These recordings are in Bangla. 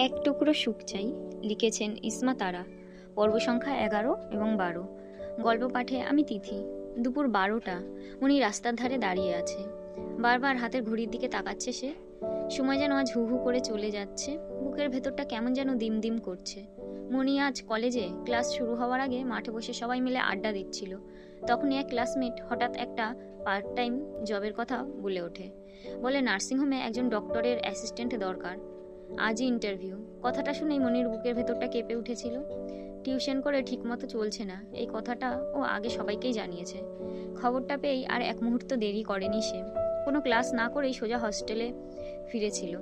এক টুকরো সুখ চাই, লিখেছেন ইসমা তারা। পর্ব সংখ্যা 11 এবং 12। গল্প পাঠে আমি তিথি। দুপুর 12টা। উনি রাস্তার ধারে দাঁড়িয়ে আছে। বারবার হাতের ঘড়ির দিকে তাকাচ্ছে সে। সময় যেন আজ হু হু করে চলে যাচ্ছে। বুকের ভেতরটা কেমন যেন দিম দিম করছে। মনি আজ কলেজে ক্লাস শুরু হওয়ার আগে মাঠে বসে সবাই মিলে আড্ডা দিচ্ছিল। তখনই এক ক্লাসমেট হঠাৎ একটা পার্ট টাইম জবের কথা বলে ওঠে। বলে নার্সিংহোমে একজন ডক্টরের অ্যাসিস্ট্যান্ট দরকার, আজই ইন্টারভিউ। কথাটা শুনেই মনির বুকের ভেতরটা কেঁপে উঠেছিল। টিউশন করে ঠিকমতো চলছে না, এই কথাটা ও আগে সবাইকেই জানিয়েছে। খবরটা পেয়েই আর এক মুহূর্ত দেরি করেনি সে। কোনো ক্লাস না করেই সোজা হস্টেলে ফিরেছিল।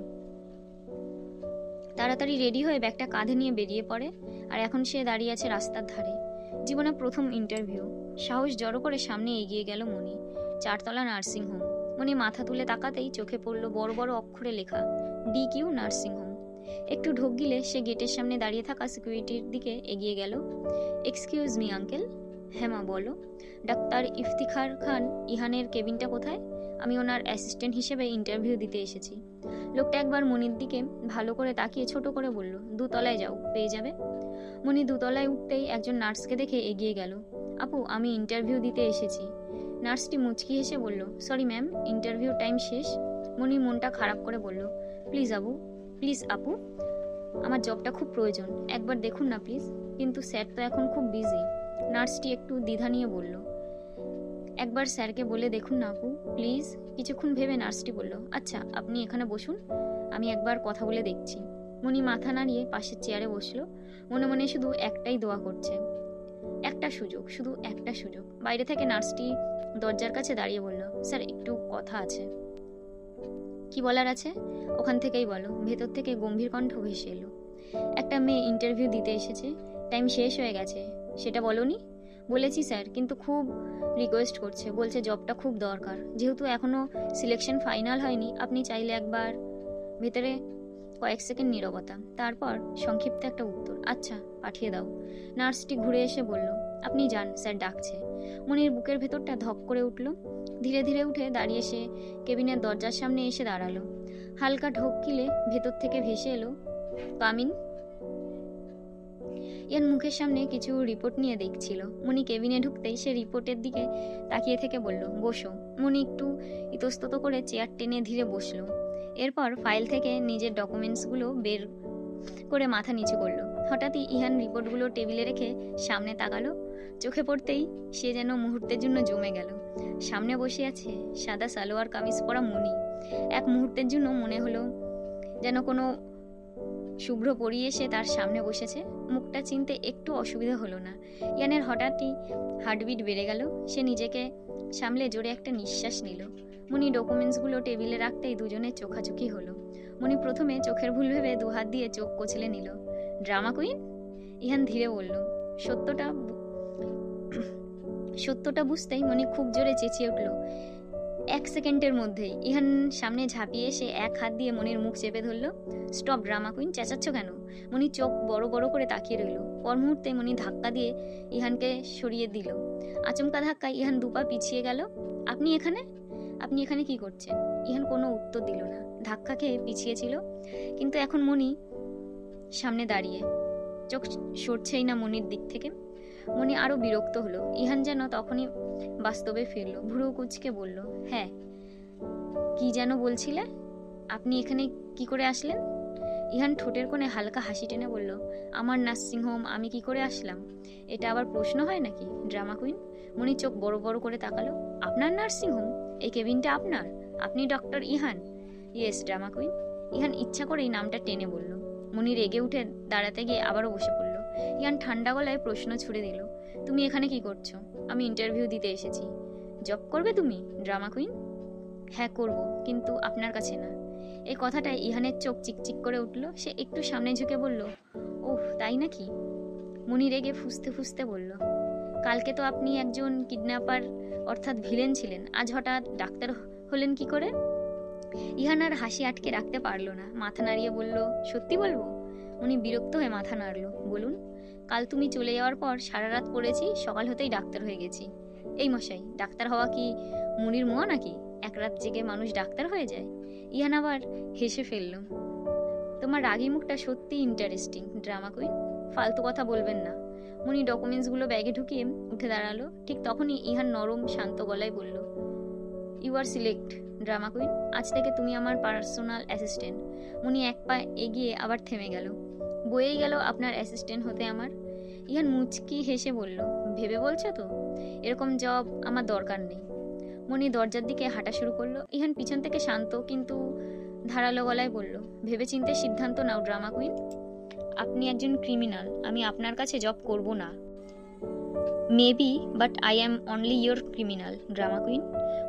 তাড়াতাড়ি রেডি হয়ে ব্যাগটা কাঁধে নিয়ে বেরিয়ে পড়ে। আর এখন সে দাঁড়িয়ে আছে রাস্তার ধারে। জীবনে প্রথম ইন্টারভিউ। সাহস জড়ো করে সামনে এগিয়ে গেল মনি। 4তলা নার্সিংহোম। মনি মাথা তুলে তাকাতেই চোখে পড়ল বড় বড় অক্ষরে লেখা DQ নার্সিংহোম। একটু ঢোক গিলে সে গেটের সামনে দাঁড়িয়ে থাকা সিকিউরিটির দিকে এগিয়ে গেল। Excuse me uncle. হ্যাঁ মা বলো। ডাক্তার ইফতিখার খান ইহানের কেবিনটা কোথায়? আমি ওনার অ্যাসিস্ট্যান্ট হিসেবে ইন্টারভিউ দিতে এসেছি। লোকটা একবার মনির দিকে ভালো করে তাকিয়ে ছোট করে বলল, 2তলায় যাও, পেয়ে যাবে। মনি 2তলায় উঠতেই একজন নার্সকে দেখে এগিয়ে গেল। আপু, আমি ইন্টারভিউ দিতে এসেছি। নার্সটি মুচকি হেসে বলল, সরি ম্যাম, ইন্টারভিউ টাইম শেষ। মনি মনটা খারাপ করে বলল, প্লিজ আপু, আমার জবটা খুব প্রয়োজন, একবার দেখুন না প্লিজ। কিন্তু স্যার তো এখন খুব বিজি। নার্সটি একটু দ্বিধা নিয়ে বলল, একবার স্যারকে বলে দেখুন না আপু, প্লিজ। কিছুক্ষণ ভেবে নার্সটি বলল, আচ্ছা আপনি এখানে বসুন, আমি একবার কথা বলে দেখছি। মনি মাথা নাড়িয়ে পাশের চেয়ারে বসলো। মনে মনে শুধু একটাই দোয়া করছে, একটা সুযোগ, শুধু একটা সুযোগ। বাইরে থেকে নার্সটি দরজার কাছে দাঁড়িয়ে বলল, স্যার একটু কথা আছে। কি বলার আছে? ওখান থেকেই বলো। ভেতর থেকে গম্ভীর কণ্ঠ ভেসে এলো, একটা মেয়ে ইন্টারভিউ দিতে এসেছে, টাইম শেষ হয়ে গেছে। সেটা বলোনি? বলেছি স্যার, কিন্তু খুব রিকোয়েস্ট করছে, বলছে জবটা খুব দরকার। যেহেতু এখনো সিলেকশন ফাইনাল হয়নি, আপনি চাইলে একবার। ভেতরে কয়েক সেকেন্ড নীরবতা, তারপর সংক্ষিপ্ত একটা উত্তর, আচ্ছা পাঠিয়ে দাও। নার্সটি ঘুরে এসে বলল, আপনি যান, স্যার ডাকছে। মনির বুকের ভেতরটা ধক করে উঠল। ধীরে ধীরে উঠে দাঁড়িয়ে সে কেবিনের দরজার সামনে এসে দাঁড়ালো। হালকা ঢোক গিলে ভেতর থেকে ভেসে এলো, কামিন। ইয়ান মুখের সামনে কিছু রিপোর্ট নিয়ে দেখছিল। মনি কেবিনে ঢুকতেই সে রিপোর্টের দিকে তাকিয়ে থেকে বলল, বসো। মনি একটু ইতস্তত করে চেয়ার টেনে ধীরে বসলো। এরপর ফাইল থেকে নিজের ডকুমেন্টসগুলো বের করে মাথা নিচু করলো। হঠাৎই ইহান রিপোর্টগুলো টেবিলে রেখে সামনে তাকালো। চোখে পড়তেই সে যেন মুহূর্তের জন্য জমে গেল। সামনে বসে আছে সাদা সালোয়ার কামিজ পরা মনি। এক মুহূর্তের জন্য মনে হলো যেন কোনো শুভ্র পরি এসে তার সামনে বসেছে। মুখটা চিনতে একটু অসুবিধা হলো না। ইয়ানের হঠাৎই হার্টবিট বেড়ে গেল। সে নিজেকে সামলে জোরে একটা নিঃশ্বাস নিল। মনি ডকুমেন্টসগুলো টেবিলে রাখতেই দুজনের চোখাচোখি হলো। মনি প্রথমে চোখের ভুল ভেবে দুহাত দিয়ে চোখ কচলে নিল। Drama queen? ইহান ধীরে বলল। সত্যটা বুঝতেই মনি খুব জোরে চেঁচিয়ে উঠল। 1 সেকেন্ডের মধ্যেই ইহান সামনে ঝাঁপিয়ে এসে এক হাত দিয়ে মনির মুখ চেপে ধরল। স্টপ ড্রামা কুইন, চেঁচাচ্ছ কেন? মনি চোখ বড় বড় করে তাকিয়ে রইল। পর মুহূর্তে মনি ধাক্কা দিয়ে ইহানকে সরিয়ে দিল। আচমকা ধাক্কায় ইহান দুপা পিছিয়ে গেল। আপনি এখানে কি করছেন? ইহান কোনো উত্তর দিল না। ধাক্কা খেয়ে পিছিয়েছিল, কিন্তু এখন মনি সামনে দাঁড়িয়ে, চোখ সরছেই না মনির দিক থেকে। মনি আরো বিরক্ত হলো। ইহান যেন তখনই বাস্তবে ফিরল। ভুরু কুঁচকে বলল, হ্যাঁ কি যেন বলছিলে? আপনি এখানে কি করে আসলেন? ইহান ঠোঁটের কোণে হালকা হাসি টেনে বলল, আমার নার্সিংহোম, আমি কি করে আসলাম? এটা আবার প্রশ্ন হয় নাকি ড্রামা কুইন? মনি চোখ বড় বড় করে তাকালো। আপনার নার্সিংহোম? এই কেবিনটা আপনার? আপনি doctor Ihan? Yes drama queen. Ihan ইচ্ছা করেই নামটা টেনে বলল। মনি রেগে উঠে দাঁড়াতে গিয়ে আবারও বসে পড়ল। ইয়ান ঠান্ডা গলায় প্রশ্ন ছুড়ে দিল, তুমি এখানে কি করছো? আমি ইন্টারভিউ দিতে এসেছি। জব করবে তুমি ড্রামা কুইন? হ্যাঁ করব, কিন্তু আপনার কাছে না। এই কথাটায় ইহানের চোখ চিকচিক করে উঠল। সে একটু সামনে ঝুঁকে বলল, ওহ তাই নাকি? মনি রেগে ফুঁসতে ফুঁসতে বলল, কালকে তো আপনি একজন কিডন্যাপার অর্থাৎ ভিলেন ছিলেন, আজ হঠাৎ ডাক্তার হলেন কি করে? ইহান আর হাসি আটকে রাখতে পারল না। মাথা নাড়িয়ে বলল, সত্যি বলবো? উনি বিরক্ত হয়ে মাথা নাড়ল। বলুন। কাল তুমি চলে যাওয়ার পর সারা রাত পড়েছি, সকাল হতেই ডাক্তার হয়ে গেছি। এই মশাই, ডাক্তার হওয়া কি মুনির মোয়া নাকি? এক রাত জেগে মানুষ ডাক্তার হয়ে যায়? ইহান আবার হেসে ফেলল। তোমার রাগী মুখটা সত্যি ইন্টারেস্টিং ড্রামা কুইন। ফালতু কথা বলবেন না। মনি ডকুমেন্টসগুলো ব্যাগে ঢুকিয়ে উঠে দাঁড়ালো। ঠিক তখনই ইহান নরম শান্ত গলায় বলল, you are select drama queen. আজ থেকে তুমি আমার পার্সোনাল অ্যাসিস্ট্যান্ট। মনি এক পা এগিয়ে আবার থেমে গেল। বয়েই গেল আপনার অ্যাসিস্ট্যান্ট হতে আমার। ইহান মুচকি হেসে বলল, ভেবে বলছো তো? এরকম জব আমার দরকার নেই। মনি দরজার দিকে হাঁটা শুরু করলো। ইহান পিছন থেকে শান্ত কিন্তু ধারালো গলায় বলল, ভেবেচিন্তে সিদ্ধান্ত নাও ড্রামা কুইন। আপনি একজন ক্রিমিনাল, আমি আপনার কাছে জব করব না। Maybe, but I am only your criminal drama queen.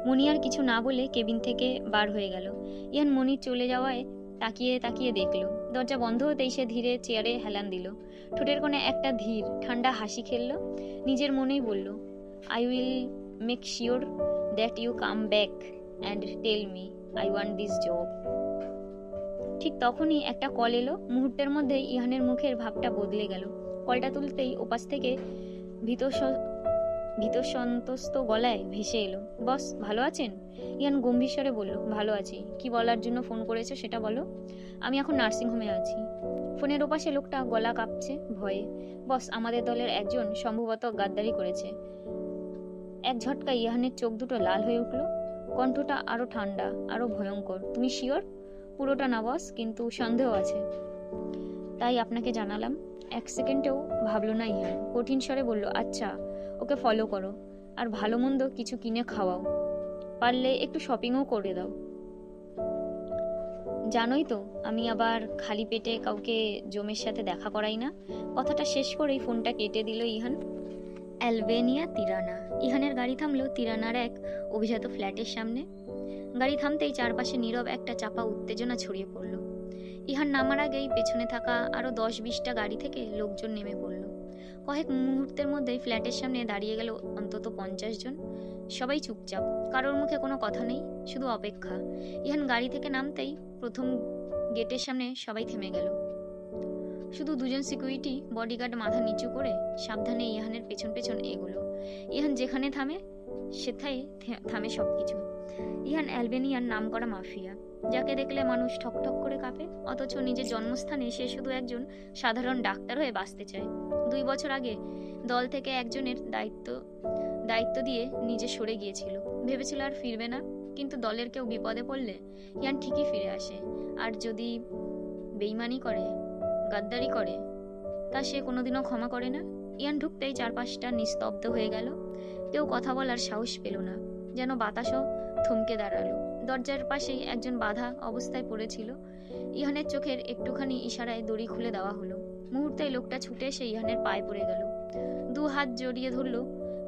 Moni আর কিছু না বলে কেবিন থেকে বার হয়ে গেল। ইহান মনির চলে যাওয়ায় তাকিয়ে তাকিয়ে দেখল। দরজা বন্ধ হতেই সে ধীরে চেয়ারে হেলান দিল। ঠোঁটের কোণে একটা ধীর ঠান্ডা হাসি খেলল। নিজের মনেই বলল, I will make sure that you come back and tell me I want this job. ঠিক তখনই একটা কল এলো। মুহূর্তের মধ্যে ইহানের মুখের ভাবটা বদলে গেল। কলটা তুলতেই ওপাশ থেকে ভীতসন্তস্ত গলায় ভেসে এলো, বস ভালো আছেন? ইহান গম্ভীর স্বরে বলল, ভালো আছি। কি বলার জন্য ফোন করেছো সেটা বলো। আমি এখন নার্সিংহোমে আছি। ফোনের ওপাশে লোকটা গলা কাঁপছে ভয়ে, বস আমাদের দলের একজন সম্ভবত গাদ্দারি করেছে। এক ঝটকায় ইহানের চোখ দুটো লাল হয়ে উঠল। কণ্ঠটা আরো ঠান্ডা, আরো ভয়ঙ্কর। তুমি শিওর? পুরোটা না বস, কিন্তু সন্দেহ আছে, তাই আপনাকে জানালাম। এক সেকেন্ডেও ভাবলো না ইহান। কঠিন স্বরে বলল, আচ্ছা, ওকে ফলো করো আর ভালো মন্দ কিছু কিনে খাওয়াও, পারলে একটু শপিংও করে দাও। জানোই তো আমি আবার খালি পেটে কাউকে জমের সাথে দেখা করাই না। কথাটা শেষ করেই ফোনটা কেটে দিল ইহান। Albania Tirana. ইহানের গাড়ি থামলো তিরানার এক অভিজাত ফ্ল্যাটের সামনে। গাড়ি থামতেই চারপাশে নীরব একটা চাপা উত্তেজনা ছড়িয়ে পড়ল। ইহান নামার আগেই পেছনে থাকা আরো 10-20টা গাড়ি থেকে লোকজন নেমে পড়ল। কয়েক মুহূর্তের মধ্যেই ফ্ল্যাটের সামনে দাঁড়িয়ে গেল অন্তত 50 জন। সবাই চুপচাপ, কারোর মুখে কোনো কথা নেই, শুধু অপেক্ষা। ইহান গাড়ি থেকে নামতেই প্রথম গেটের সামনে সবাই থেমে গেল। শুধু দুজন সিকিউরিটি বডিগার্ড মাথা নিচু করে সাবধানে ইহানের পেছন পেছন এগোলো। ইহান যেখানে থামে সেথায় থামে সবকিছু। ইহান অ্যালবেনিয়ার নামকরা মাফিয়া, যাকে দেখলে মানুষ ঠকঠক করে কাঁপে, অথচ নিজের জন্মস্থানে সে শুধু একজন সাধারণ ডাক্তার হয়ে বাঁচতে চায়। 2 বছর আগে দল থেকে একজনের দায়িত্ব দিয়ে নিজে সরে গিয়েছিল। ভেবেছিল আর ফিরবে না, কিন্তু দলের কেউ বিপদে পড়লে ইহান ঠিকই ফিরে আসে। আর যদি বেইমানি করে, গাদ্দারি করে, তা সে কোনোদিনও ক্ষমা করে না। ইহান ঢুকতেই চারপাশটা নিস্তব্ধ হয়ে গেল। কেউ কথা বলার সাহস পেল না, যেন বাতাসও থমকে দাঁড়ালো। দরজার পাশেই একজন বাধা অবস্থায় পড়েছিল। ইহানের চোখের একটুখানি ইশারায় দড়ি খুলে দেওয়া হলো। মুহূর্তেই লোকটা ছুটে এসে ইহানের পায়ে পড়ে গেল। 2 হাত জড়িয়ে ধরল,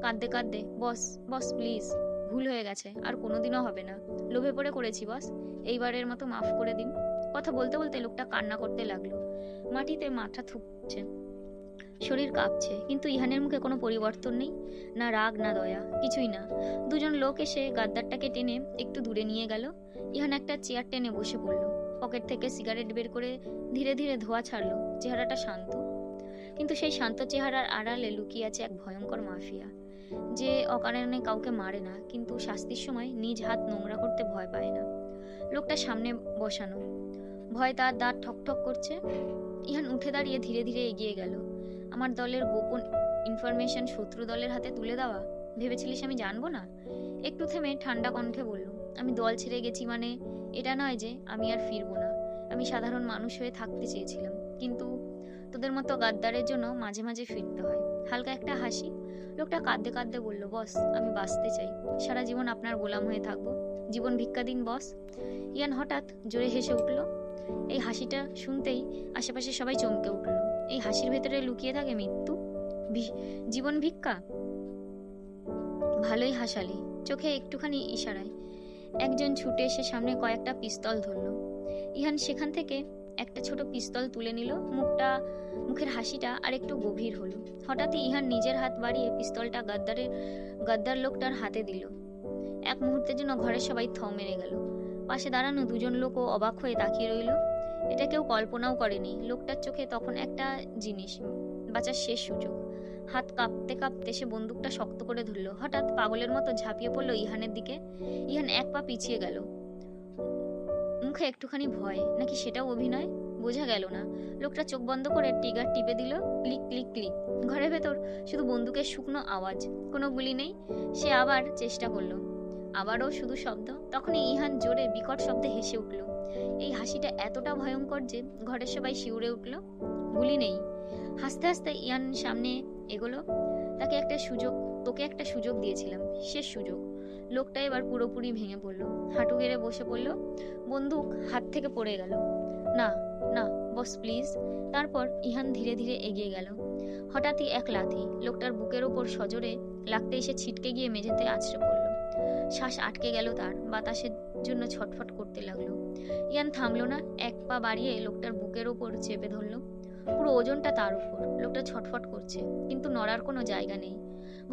কাঁদতে কাঁদতে, বস বস প্লিজ, ভুল হয়ে গেছে, আর কোনোদিনও হবে না। লোভে পড়ে করেছি বস, এইবারের মতো মাফ করে দিন। কথা বলতে বলতে লোকটা কান্না করতে লাগলো। মাটিতে মাথা ঠুকছে, শরীর কাঁপছে, কিন্তু ইহানের মুখে কোনো পরিবর্তন নেই, না রাগ না দয়া, কিছুই না। 2 জন লোক এসে গাদ্দারটাকে টেনে একটু দূরে নিয়ে গেল। ইহান একটা চেয়ার টেনে বসে পড়ল। পকেট থেকে সিগারেট বের করে ধীরে ধীরে ধোঁয়া ছাড়লো। চেহারাটা শান্ত, কিন্তু সেই শান্ত চেহারার আড়ালে লুকিয়ে আছে এক ভয়ঙ্কর মাফিয়া, যে অকারণে কাউকে মারে না, কিন্তু শাস্তির সময় নিজ হাত নোংরা করতে ভয় পায় না। লোকটা সামনে বসানো, ভয় তার দাঁত ঠকঠক করছে। ইহান উঠে দাঁড়িয়ে ধীরে ধীরে এগিয়ে গেল। আমার দলের গোপন ইনফরমেশন শত্রু দলের হাতে তুলে দেওয়া, ভেবেছিলিস আমি জানবো না? একটু থেমে ঠান্ডা কণ্ঠে বলল, আমি দল ছেড়ে গেছি মানে এটা নয় যে আমি আর ফিরবো না। আমি সাধারণ মানুষ হয়ে থাকতে চেয়েছিলাম, কিন্তু তোদের মতো গাদ্দারের জন্য মাঝে মাঝে ফিরতে হয়। হালকা একটা হাসি। লোকটা কাঁদতে কাঁদতে বলল, বস আমি বাঁচতে চাই, সারা জীবন আপনার গোলাম হয়ে থাকবো, জীবন ভিক্ষা দিন বস। ইয়ান হঠাৎ জোরে হেসে উঠল। এই হাসিটা শুনতেই আশেপাশে সবাই চমকে উঠল। এই হাসির ভেতরে লুকিয়ে থাকে মৃত্যু, জীবন ভিক্ষা। ভালোই হাসালি। চোখে একটুখানি ইশারায় একজন ছুটে এসে সামনে কয়েকটা পিস্তল ধরল। ইহান সেখান থেকে একটা ছোট পিস্তল তুলে নিল। মুখের হাসিটা আর একটু গভীর হলো। হঠাৎই ইহান নিজের হাত বাড়িয়ে পিস্তলটা গাদ্দার লোকটার হাতে দিল। এক মুহূর্তের জন্য ঘরের সবাই থ মেরে গেল। পাশে দাঁড়ানো 2 জন লোকও অবাক হয়ে তাকিয়ে রইল। এটা কেউ কল্পনাও করেনি। লোকটার চোখে তখন একটা জিনিস, বাঁচার শেষ সুযোগ। হাত কাঁপতে কাঁপতে সে বন্দুকটা শক্ত করে ধরল। হঠাৎ পাগলের মতো ঝাঁপিয়ে পড়ল ইহানের দিকে। ইহান 1 পা পিছিয়ে গেল। মুখে একটুখানি ভয়, নাকি সেটাও অভিনয় বোঝা গেল না। লোকটা চোখ বন্ধ করে ট্রিগার টিপে দিল, ক্লিক ক্লিক ক্লিক। ঘরের ভেতর শুধু বন্দুকের শুকনো আওয়াজ, কোনো গুলি নেই। সে আবার চেষ্টা করলো, আবারও শুধু শব্দ। তখনই ইহান জোরে বিকট শব্দে হেসে উঠল। এই হাসিটা এতটা ভয়ঙ্কর যে ঘরের সবাই শিউরে উঠল। গুলি নেই। হাসতে হাসতে ইয়ান সামনে এগোলো। তোকে একটা সুযোগ দিয়েছিলাম, শেষ সুযোগ। লোকটা এবার পুরোপুরি ভেঙে পড়ল, হাঁটু গেড়ে বসে পড়ল। বন্দুক হাত থেকে পড়ে গেল। না না বস প্লিজ। তারপর ইহান ধীরে ধীরে এগিয়ে গেল। হঠাৎই এক লাথি লোকটার বুকের ওপর সজোরে লাগতে এসে ছিটকে গিয়ে মেঝেতে আছড়ে পড়ল। শ্বাস আটকে গেল তার, বাতাসের জন্য ছটফট করতে লাগলো। ইয়ান থামলো না, এক পা বাড়িয়ে লোকটার বুকের ওপর চেপে ধরলো। পুরো ওজনটা তার উপর। লোকটা ছটফট করছে, কিন্তু নড়ার কোনো জায়গা নেই।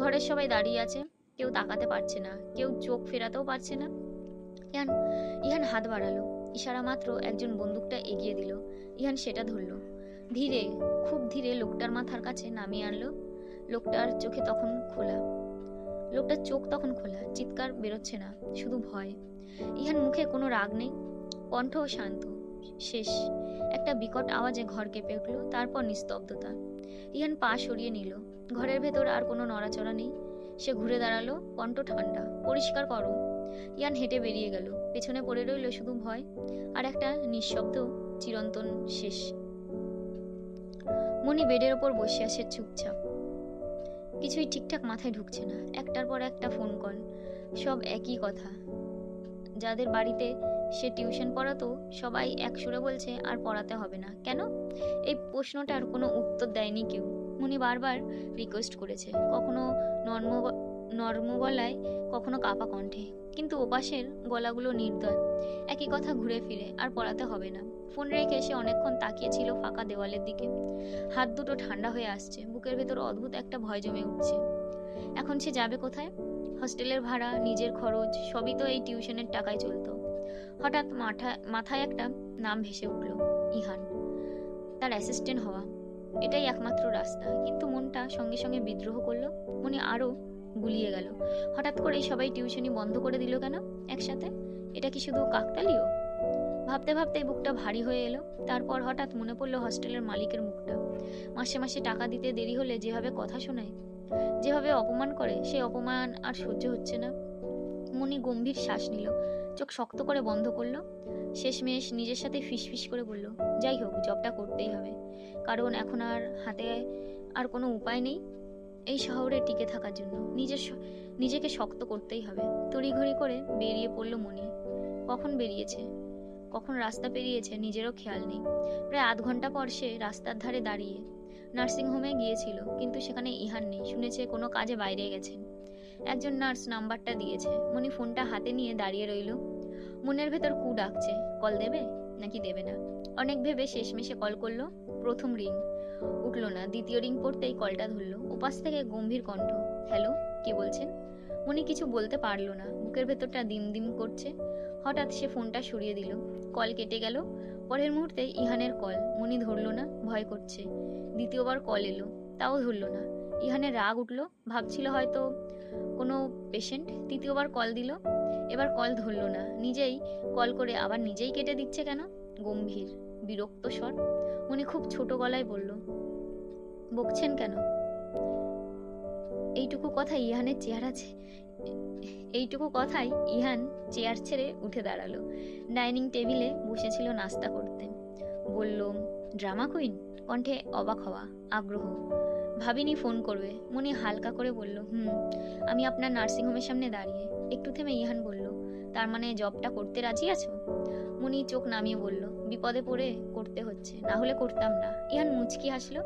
ঘরের সবাই দাঁড়িয়ে আছে, কেউ তাকাতে পারছে না, কেউ চোখ ফেরাতেও পারছে না। ইহান হাত বাড়ালো, ইশারা মাত্র একজন বন্দুকটা এগিয়ে দিল। ইহান সেটা ধরলো, ধীরে, খুব ধীরে লোকটার মাথার কাছে নামিয়ে আনলো। লোকটার চোখ তখন খোলা, চিৎকার বেরোচ্ছে না, শুধু ভয়। ইহান মুখে কোনো রাগ নেই, কণ্ঠও শান্ত। শেষ। একটা বিকট আওয়াজে ঘর কেঁপে উঠল, তারপর নিস্তব্ধতা। ইহান পা সরিয়ে নিল। ঘরের ভেতর আর কোনো নড়াচড়া নেই। সে ঘুরে দাঁড়ালো, কণ্ঠ ঠান্ডা, পরিষ্কার করো। ইয়ান হেঁটে বেরিয়ে গেল। পেছনে পড়ে রইল শুধু ভয় আর একটা নিঃশব্দ চিরন্তন শেষ। মনি বেডের ওপর বসে আছে চুপচাপ। কিছুই ঠিকঠাক মাথায় ঢুকছে না। একটার পর একটা ফোন কল, সব একই কথা। যাদের বাড়িতে সে টিউশন পড়াতো সবাই এক সুরে বলছে আর পড়াতে হবে না। কেন? এই প্রশ্নটার কোনো উত্তর দেয়নি কেউ। মনি বারবার রিকোয়েস্ট করেছে, কখনো নর্ম গলায়, কখনো কাপা কণ্ঠে, কিন্তু ওপাশের গলাগুলো নির্দয়। একই কথা ঘুরে ফিরে, আর পড়াতে হবে না। ফোন রেখে সে অনেকক্ষণ তাকিয়েছিল ফাঁকা দেওয়ালের দিকে। হাত দুটো ঠান্ডা হয়ে আসছে, বুকের ভেতর অদ্ভুত একটা ভয় জমে উঠছে। এখন সে যাবে কোথায়? হস্টেলের ভাড়া, নিজের খরচ, সবই তো এই টিউশনের টাকায় চলতো। হঠাৎ মাথায় একটা নাম ভেসে উঠল, ইহান। তার অ্যাসিস্ট্যান্ট হওয়া, এটাই একমাত্র রাস্তা। কিন্তু মনটা সঙ্গে সঙ্গে বিদ্রোহ করলো। মনে আরো গুলিয়ে গেল। হঠাৎ করে সবাই টিউশনি বন্ধ করে দিল কেন একসাথে? এটা কি শুধু কাকতালীয়? ভাবতে ভাবতে বুকটা ভারী হয়ে এলো। তারপর হঠাৎ মনে পড়লো হস্টেলের মালিকের মুখটা। মাসে মাসে টাকা দিতে দেরি হলে যেভাবে কথা শোনায়, যেভাবে অপমান করে, সেই অপমান আর সহ্য হচ্ছে না। মনি গম্ভীর শ্বাস নিল, চোখ শক্ত করে বন্ধ করলো। শেষমেশ নিজের সাথে ফিসফিস করে বলল, যাই হোক, জবটা করতেই হবে, কারণ এখন আর হাতে আর কোনো উপায় নেই এই শহরে টিকে থাকার জন্য। নিজেকে শক্ত করতেই হবে। তড়িঘড়ি করে বেরিয়ে পড়ল মনি। কখন বেরিয়েছে, কখন রাস্তা পেরিয়েছে নিজেরও খেয়াল নেই। প্রায় আধ ঘন্টা পর সে রাস্তার ধারে দাঁড়িয়ে। নার্সিংহোমে গিয়েছিল, কিন্তু সেখানে ইহান নেই। শুনেছে কোনো কাজে বাইরে গেছেন। একজন নার্স নাম্বারটা দিয়েছে। মনি ফোনটা হাতে নিয়ে দাঁড়িয়ে রইল। মনের ভেতর কু ডাকছে, কল দেবে নাকি দেবে না। অনেক ভেবে শেষমেশে কল করলো। প্রথম রিং উঠলো না, দ্বিতীয় রিং পড়তেই কলটা ধরলো। ওপাশ থেকে গম্ভীর কণ্ঠ, হ্যালো, কে বলছেন? মনি কিছু বলতে পারলো না, বুকের ভেতরটা দিম দিম করছে। হঠাৎ সে ফোনটা সরিয়ে দিল। কল কেটে গেল। পরের মুহূর্তে ইহানের কল। মনি ধরলো না, ভয় করছে। দ্বিতীয়বার কল এলো, তাও ধরলো না। ইহানের রাগ উঠলো, ভাবছিল হয়তো কোনো পেশেন্ট। তৃতীয়বার কল দিল, এবার কল ধরলো না। নিজেই কল করে আবার নিজেই কেটে দিচ্ছে কেন? গম্ভীর বিরক্ত স্বর। মনি খুব ছোট গলায় বলল, বকছেন কেন? এইটুকু কথাই ইহান চেয়ার ছেড়ে উঠে দাঁড়ালো। ডাইনিং টেবিলে বসেছিল নাস্তা করতে। বলল, ড্রামা কুইন? কণ্ঠে অবাক হওয়া, আগ্রহ। ভাবিনি ফোন করবে। মনি হালকা করে বলল, আমি আপনার নার্সিংহোমের সামনে দাঁড়িয়ে। একটু থেমে ইহান বলল, তার মানে জবটা করতে রাজি আছো? মনি চোখ নামিয়ে বলল, বিপদে পড়ে করতে হচ্ছে, না হলে করতাম না। ইহান মুচকি হাসলো,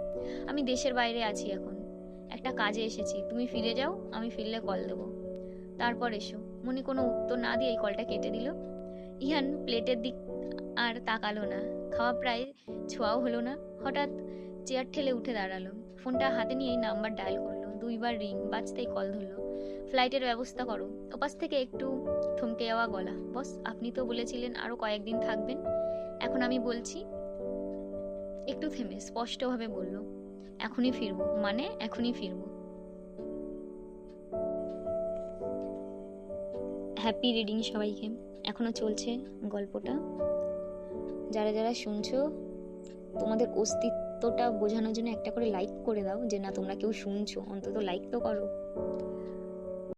আমি দেশের বাইরে আছি এখন, একটা কাজে এসেছি। তুমি ফিরে যাও, আমি ফিরলে কল দেবো, তারপর এসো। মনি কোনো উত্তর না দিয়ে এই কলটা কেটে দিল। ইহান প্লেটের দিক আর তাকালো না। খাওয়া প্রায় ছোঁয়াও হলো না। হঠাৎ চেয়ার ঠেলে উঠে দাঁড়ালো। ফোনটা হাতে নিয়েই নাম্বার ডায়াল করলো। 2 বার রিং বাজতেই কল ধরলো। ফ্লাইটের ব্যবস্থা করো। ওপাশ থেকে একটু থমকে যাওয়া গলা, বস, আপনি তো বলেছিলেন আরো কয়েকদিন থাকবেন, এখন আমি বলছি। একটু থেমে স্পষ্টভাবে বলল, এখনই ফিরবো। মানে এখনই ফিরবো। হ্যাপি রিডিং সবাইকে। এখনো চলছে গল্পটা। যারা যারা শুনছো তোমাদের অস্তিত্বটা বোঝানোর জন্য একটা করে লাইক করে দাও, যে না তোমরা কেউ শুনছো, অন্তত লাইক তো করো।